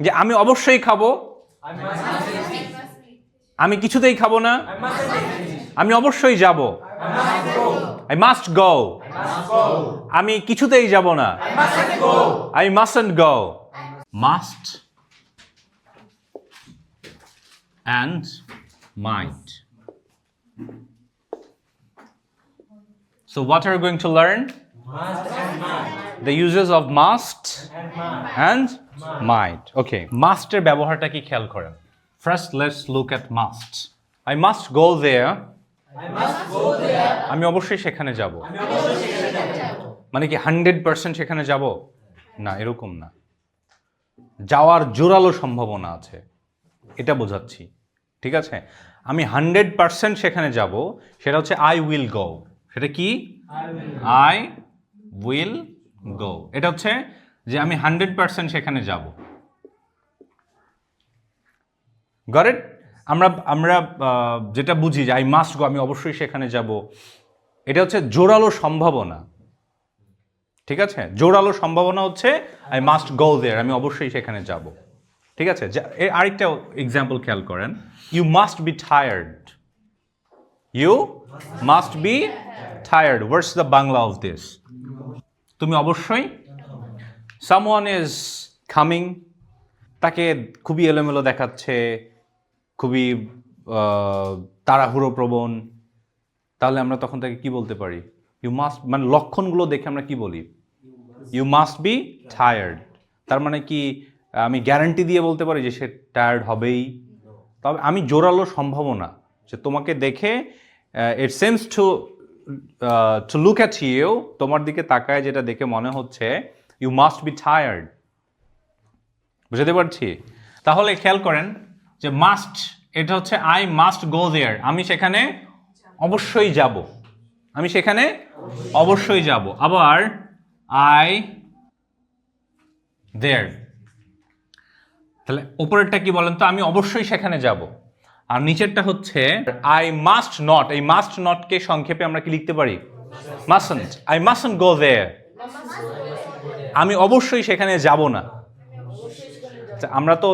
যে আমি অবশ্যই খাবো, আমি কিছুতেই খাবো না, আমি অবশ্যই যাব, আই মাস্ট গো, আমি কিছুতেই যাব না, I mustn't go. Must and might. So what are we going to learn? The uses of must and might. Okay, must এর ব্যবহারটা কি খেয়াল করেন। First let's look at must. I must go there. আমি অবশ্যই সেখানে যাব। মানে কি 100% সেখানে যাব? না, এরকম না। যাওয়ার জোরালো সম্ভাবনা আছে, এটা বোঝাচ্ছি। ঠিক আছে, আমি 100% সেখানে যাব, সেটা হচ্ছে আই উইল গো। সেটা কি? I will go. এটা হচ্ছে যে আমি 100% সেখানে যাব। Got it? আমরা যেটা বুঝি যে আই মাস্ট গো, আমি অবশ্যই সেখানে যাব, এটা হচ্ছে জোরালো সম্ভাবনা। ঠিক আছে, জোরালো সম্ভাবনা হচ্ছে আই মাস্ট গো দেয়ার, আমি অবশ্যই সেখানে যাব। ঠিক আছে, আরেকটা এক্সাম্পল খেয়াল করেন, you must be tired. You must be tired. What's the Bangla of this? তুমি অবশ্যই, সামওয়ান ইজ কামিং, তাকে খুবই এলোমেলো দেখাচ্ছে, খুবই তাড়াহুড়ো প্রবণ, তাহলে আমরা তখন তাকে কি বলতে পারি? ইউ মাস্ট, মানে লক্ষণগুলো দেখে আমরা কি বলি? You must be tired. তার মানে কি আমি গ্যারান্টি দিয়ে বলতে পারি যে সে টায়ার্ড হবেই? তবে আমি জোরালো সম্ভাবনা যে তোমাকে দেখে it seems to look at you, তোমার দিকে তাকায় যেটা দেখে মনে হচ্ছে ইউ মাস্ট বি টায়ার্ড। বুঝতে পারছি? তাহলে খেয়াল করেন যে মাস্ট, এটা হচ্ছে আই মাস্ট গো দেয়ার, আমি সেখানে অবশ্যই যাব, আমি সেখানে অবশ্যই যাব। আবার আই দেয়ার, তাহলে উপরেরটা কি বলেন তো? আমি অবশ্যই সেখানে যাব। আর নিচেরটা হচ্ছে আই মাস্ট নট। এই মাস্ট নটকে সংক্ষেপে আমরা কি লিখতে পারি? মাস্টন্ট। আই মাস্টন্ট গো দেয়ার, আমি অবশ্যই সেখানে যাব না। আমরা তো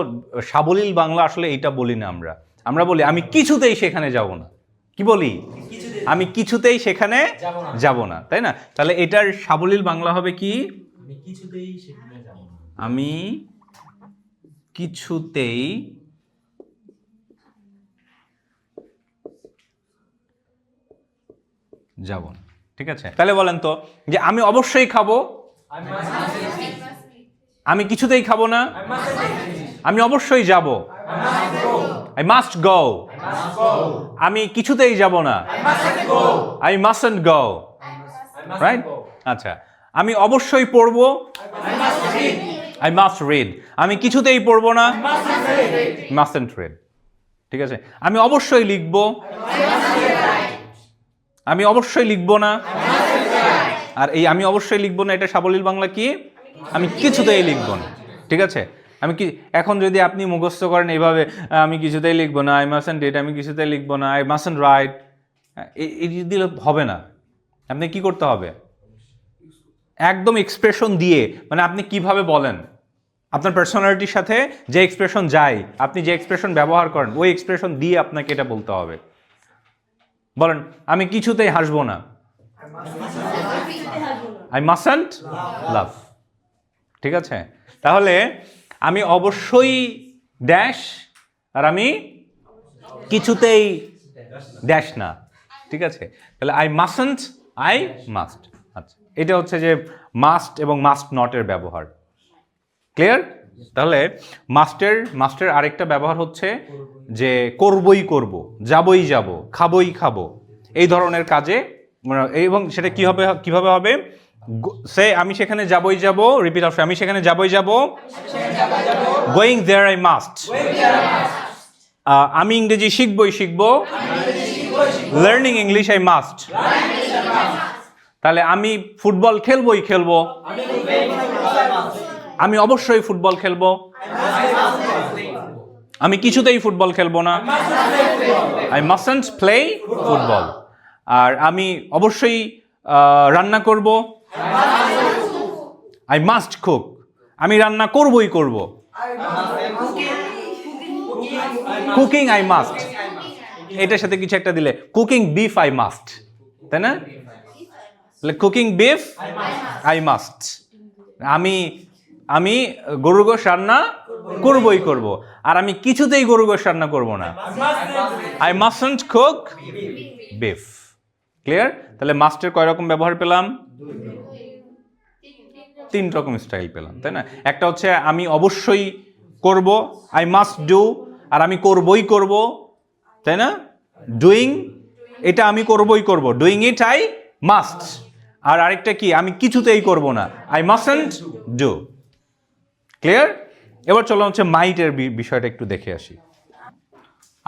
সাবলীল বাংলা আসলে এইটা বলি না, আমরা বলি আমি কিছুতেই সেখানে যাব না। কি বলি? আমি কিছুতেই সেখানে যাব না, তাই না? তাহলে এটার সাবলীল বাংলা হবে কি? আমি কিছুতেই সেখানে যাব না। আমি কিছুতেই যাব না। ঠিক আছে, তাহলে বলেন তো যে আমি অবশ্যই খাবো, আমি কিছুতেই খাবো না, আমি অবশ্যই যাব, আই মাস্ট গো, আমি কিছুতেই যাব না, আই মাস্টন্ট গো। রাইট? আচ্ছা, আমি অবশ্যই পড়বো, আই মাস্ট রিড, আমি কিছুতেই পড়বো না, মাস্টন্ট রিড। ঠিক আছে, আমি অবশ্যই লিখবো, আমি অবশ্যই লিখবো না। আর এই আমি অবশ্যই লিখবো না, এটা সাবলীল বাংলা কি? আমি কিছুতেই লিখবো না। ঠিক আছে, আমি কি এখন যদি আপনি মুখস্থ করেন এইভাবে, আমি কিছুতেই লিখবো না, আই মাস্টন্ট রিড, আমি কিছুতেই লিখবো না, আই মাস্টন্ট রাইট, এই দিলে হবে না। আপনি কি করতে হবে? একদম এক্সপ্রেশন দিয়ে, মানে আপনি কিভাবে বলেন, আপনার পার্সোনালিটির সাথে যে এক্সপ্রেশন যায়, আপনি যে এক্সপ্রেশন ব্যবহার করেন, ওই এক্সপ্রেশন দিয়ে আপনাকে এটা বলতে হবে। বলেন, আমি কিছুতেই হাসবো না, আই মাস্টন্ট লাভ। ঠিক আছে, তাহলে আমি অবশ্যই ড্যাশ, আর আমি কিছুতেই ড্যাশ না। ঠিক আছে, তাহলে আই মাস্টন্ট, আই মাস্ট। আচ্ছা, এটা হচ্ছে যে মাস্ট এবং মাস্ট নটের ব্যবহার। ক্লিয়ার? তাহলে মাস্টের আরেকটা ব্যবহার হচ্ছে যে করবই করব, যাবই যাব, খাবই খাবো, এই ধরনের কাজে। এবং সেটা কিভাবে হবে? সে আমি সেখানে যাবই যাব, রিপিট অপশন, আমি সেখানে যাবই যাব, গোয়িং দেয়ার আই মাস্ট। আমি ইংরেজি শিখবই শিখবো, লার্নিং ইংলিশ আই মাস্ট। তাহলে আমি ফুটবল খেলবই খেলবো, আমি অবশ্যই ফুটবল খেলবো, আমি কিছুতেই ফুটবল খেলবো না, আই মাস্টন্ট প্লে ফুটবল। আর আমি অবশ্যই রান্না করব, আই মাস্ট কুক, আমি রান্না করবই করব, কুকিং আই মাস্ট, এটার সাথে কিছু একটা দিলে কুকিং বিফ আই মাস্ট, তাই না? কুকিং বিফ আই মাস্ট, আমি আমি গরুর গোশ রান্না করবই করব, আর আমি কিছুতেই গরুর গোশ রান্না করব না। I mustn't cook beef. Clear? তাহলে মাস্টের কয় রকম ব্যবহার পেলাম? 3 রকম স্টাইল পেলাম, তাই না? একটা হচ্ছে আমি অবশ্যই করব, আই মাস্ট ডু, আর আমি করবই করব, তাই না? ডুইং, এটা আমি করবই করব, ডুইং ইট আই মাস্ট। আর আরেকটা কি, আমি কিছুতেই করব না, আই মাস্টন্ট ডু। ক্লিয়ার? এবার চলো হচ্ছে মাইটের বিষয়টা একটু দেখে আসি।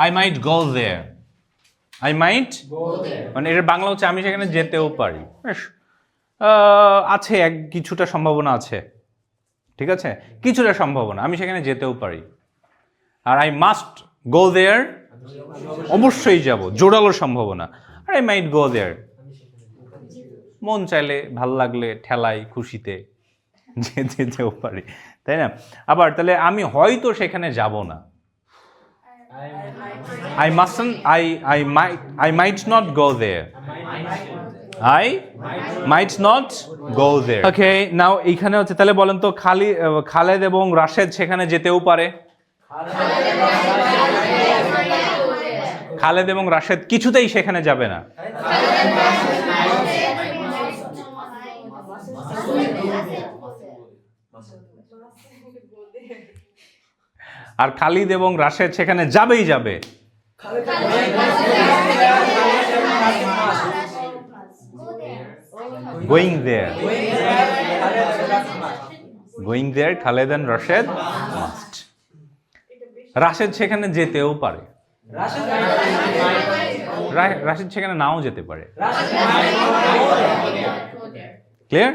I might go there, I might মানে এর বাংলা হচ্ছে আমি সেখানে যেতেও পারি। আছে কিছুটা সম্ভাবনা আছে, ঠিক আছে, কিছুটা সম্ভাবনা আমি সেখানে যেতেও পারি। আর আই মাস্ট গো দেয়ার, অবশ্যই যাব, জোরালো সম্ভাবনা। আর আই মাইট গো দেয়ার, মন চাইলে, ভাল লাগলে, ঠেলাই খুশিতে যেতেও পারি, তাই না? আবার তাহলে আমি হয়তো সেখানে যাব না, I mustn't, I might not go there. I might not go there. Okay, now এইখানে হচ্ছে, তাহলে বলেন তো খালেদ এবং রাশেদ সেখানে যেতেও পারে। খালেদ এবং রাশেদ কিছুতেই সেখানে যাবে না। আর খালিদ এবং রাশেদ সেখানে যাবেই যাবে। Going there, going there, Khaled and Rashed must. Rashed সেখানে যেতেও পারে, রাশেদ সেখানে নাও যেতে পারে। ক্লিয়ার?